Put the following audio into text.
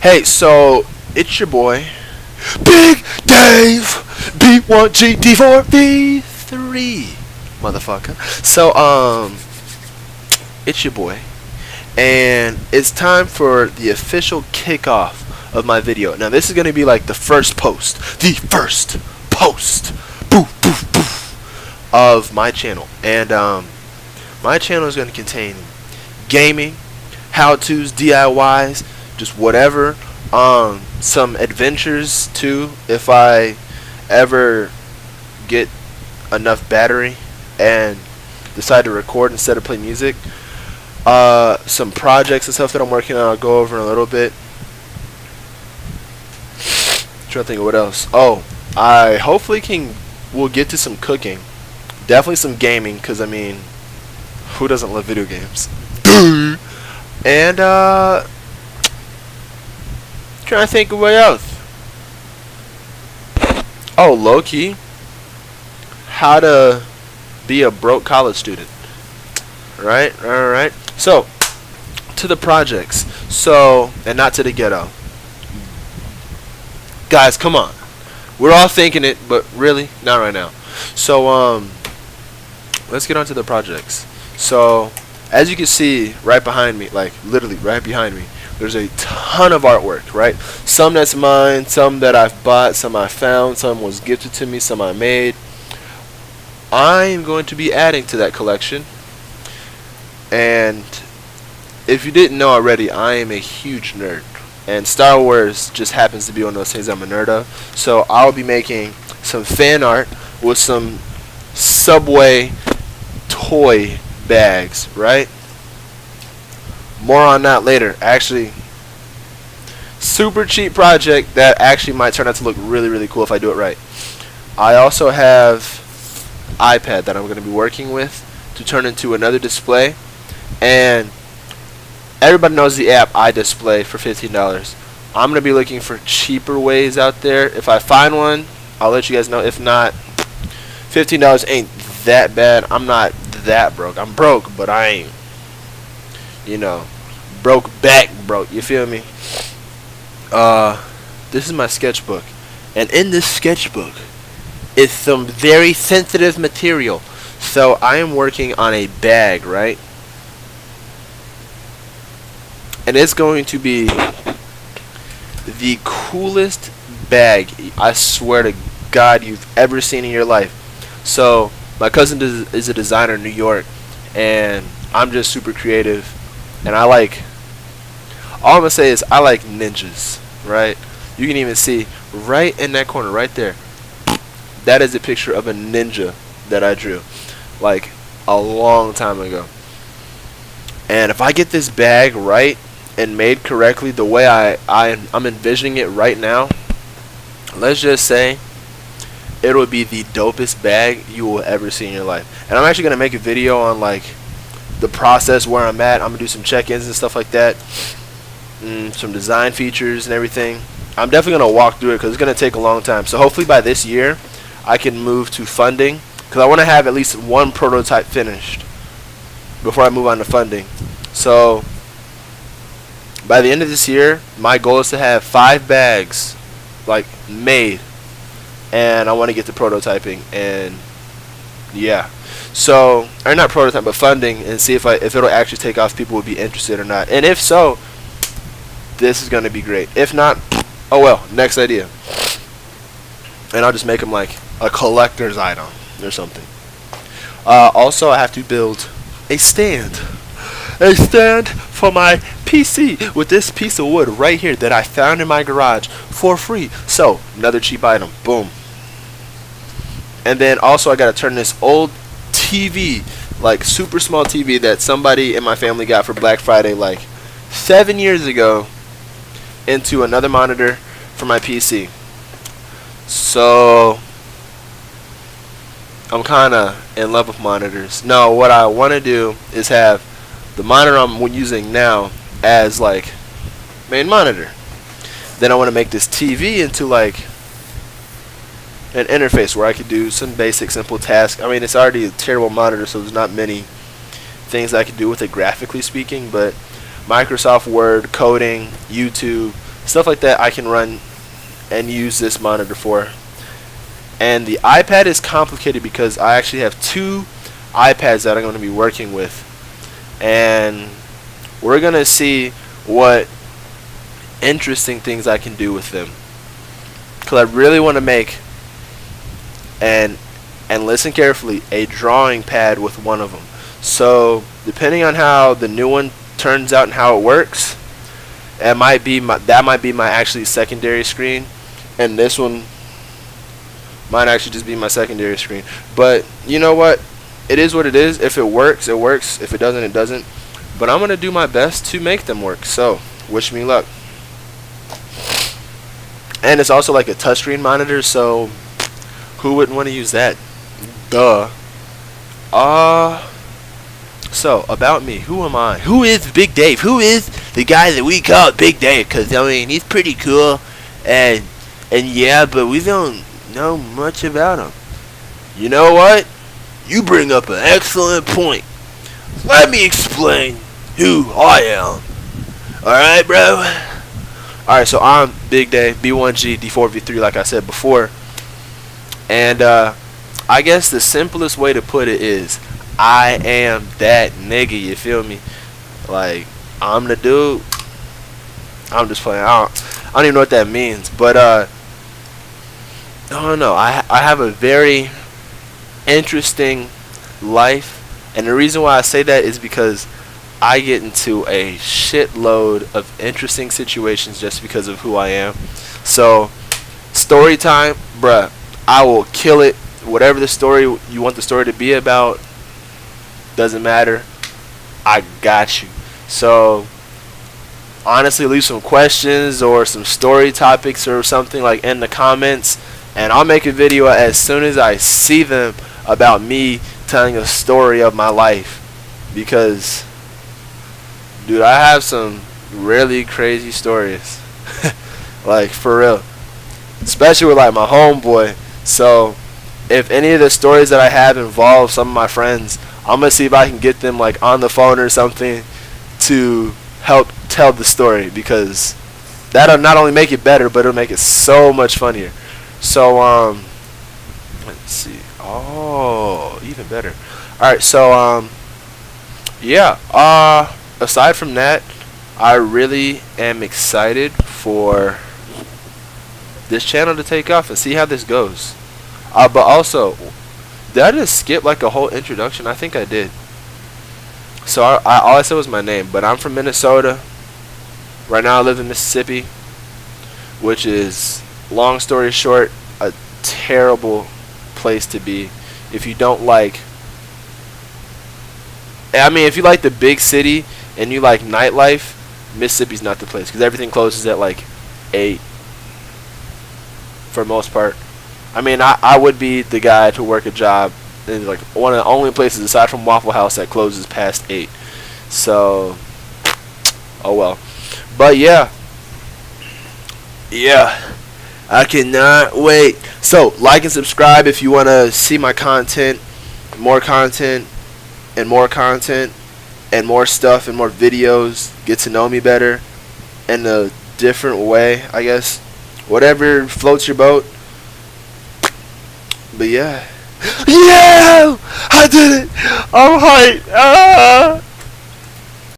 Hey, so it's your boy, Big Dave, B1GD4V3, motherfucker. So, it's your boy, and it's time for the official kickoff of my video. Now, this is gonna be like the first post, boof, boof, boof, of my channel, and my channel is gonna contain gaming, how-tos, DIYs, just whatever. Some adventures too, if I ever get enough battery and decide to record instead of play music. Some projects and stuff that I'm working on, I'll go over in a little bit. Trying to think of what else. Oh, I hopefully we'll get to some cooking, definitely some gaming, because I mean, who doesn't love video games? And trying to think of what else. Oh, low key, how to be a broke college student. Right. So, to the projects. So, and not to the ghetto. Guys, come on. We're all thinking it, but really, not right now. So, let's get on to the projects. So, as you can see right behind me, like literally right behind me, there's a ton of artwork, right? Some that's mine, some that I've bought, some I found, some was gifted to me, some I made. I am going to be adding to that collection. And if you didn't know already, I am a huge nerd. And Star Wars just happens to be one of those things I'm a nerd of. So I'll be making some fan art with some Subway toy bags, right? More on that later. Actually, super cheap project that actually might turn out to look really, really cool if I do it right. I also have iPad that I'm going to be working with to turn into another display. And everybody knows the app iDisplay for $15. I'm going to be looking for cheaper ways out there. If I find one, I'll let you guys know. If not, $15 ain't that bad. I'm not that broke. I'm broke, but I ain't, broke. You feel me? This is my sketchbook, and in this sketchbook is some very sensitive material. So I am working on a bag, right? And it's going to be the coolest bag, I swear to God, you've ever seen in your life. So my cousin is a designer in New York, and I'm just super creative, and all I'm gonna say is I like ninjas, right? You can even see right in that corner right there, that is a picture of a ninja that I drew like a long time ago. And if I get this bag right and made correctly the way I'm envisioning it right now, let's just say it will be the dopest bag you will ever see in your life. And I'm actually going to make a video on like the process, where I'm at. I'm going to do some check-ins and stuff like that, some design features and everything. I'm definitely going to walk through it because it's going to take a long time. So hopefully by this year I can move to funding, because I want to have at least one prototype finished before I move on to funding. So by the end of this year, my goal is to have 5 bags like made, and I want to get to prototyping, and yeah. So, or not prototype, but funding, and see if it'll actually take off, people would be interested or not. And if so, this is going to be great. If not, oh well, next idea. And I'll just make them like a collector's item or something. Also, I have to build a stand for my PC with this piece of wood right here that I found in my garage for free. So another cheap item, boom. And then also I gotta turn this old TV, like super small TV that somebody in my family got for Black Friday like 7 years ago, into another monitor for my PC. So I'm kinda in love with monitors. No, what I wanna do is have the monitor I'm using now as like main monitor. Then I want to make this TV into like an interface where I could do some basic simple tasks. I mean, it's already a terrible monitor, so there's not many things I could do with it graphically speaking, but Microsoft Word, coding, YouTube, stuff like that I can run and use this monitor for. And the iPad is complicated because I actually have two iPads that I'm going to be working with, and we're going to see what interesting things I can do with them, because I really want to make, and listen carefully, a drawing pad with one of them. So depending on how the new one turns out and how it works, that might be my actually secondary screen, and this one might actually just be my secondary screen. But you know what? It is what it is. If it works, it works. If it doesn't, it doesn't. But I'm going to do my best to make them work. So, wish me luck. And it's also like a touchscreen monitor, so who wouldn't want to use that? Duh. So, about me. Who am I? Who is Big Dave? Who is the guy that we call Big Dave? Because, I mean, he's pretty cool. And yeah, but we don't know much about him. You know what? You bring up an excellent point. Let me explain who I am. Alright, bro? Alright, so I'm Big Dave, B1G, D4, V3, like I said before. And I guess the simplest way to put it is, I am that nigga, you feel me? Like, I'm the dude. I'm just playing. I don't even know what that means. But, I don't know. I have a very interesting life. And the reason why I say that is because I get into a shitload of interesting situations just because of who I am. So, story time, bruh. I will kill it. Whatever the story you want the story to be about, doesn't matter. I got you. So, honestly, leave some questions or some story topics or something like in the comments, and I'll make a video as soon as I see them about me telling a story of my life. Because, dude, I have some really crazy stories. Like, for real. Especially with, like, my homeboy. So, if any of the stories that I have involve some of my friends, I'm going to see if I can get them, like, on the phone or something to help tell the story. Because that'll not only make it better, but it'll make it so much funnier. So, let's see. Oh, even better. Alright, so, yeah. Aside from that, I really am excited for this channel to take off and see how this goes. But also, did I just skip like a whole introduction? I think I did. So all I said was my name, but I'm from Minnesota. Right now I live in Mississippi, which is, long story short, a terrible place to be if you don't like, I mean, if you like the big city and you like nightlife, Mississippi's not the place, because everything closes at like 8 for most part. I mean, I would be the guy to work a job in like one of the only places aside from Waffle House that closes past 8. So, oh well. But yeah, I cannot wait. So, like and subscribe if you want to see my content, more content, and more content, and more stuff, and more videos. Get to know me better in a different way, I guess. Whatever floats your boat. But yeah. Yeah! I did it! I'm hyped! Ah!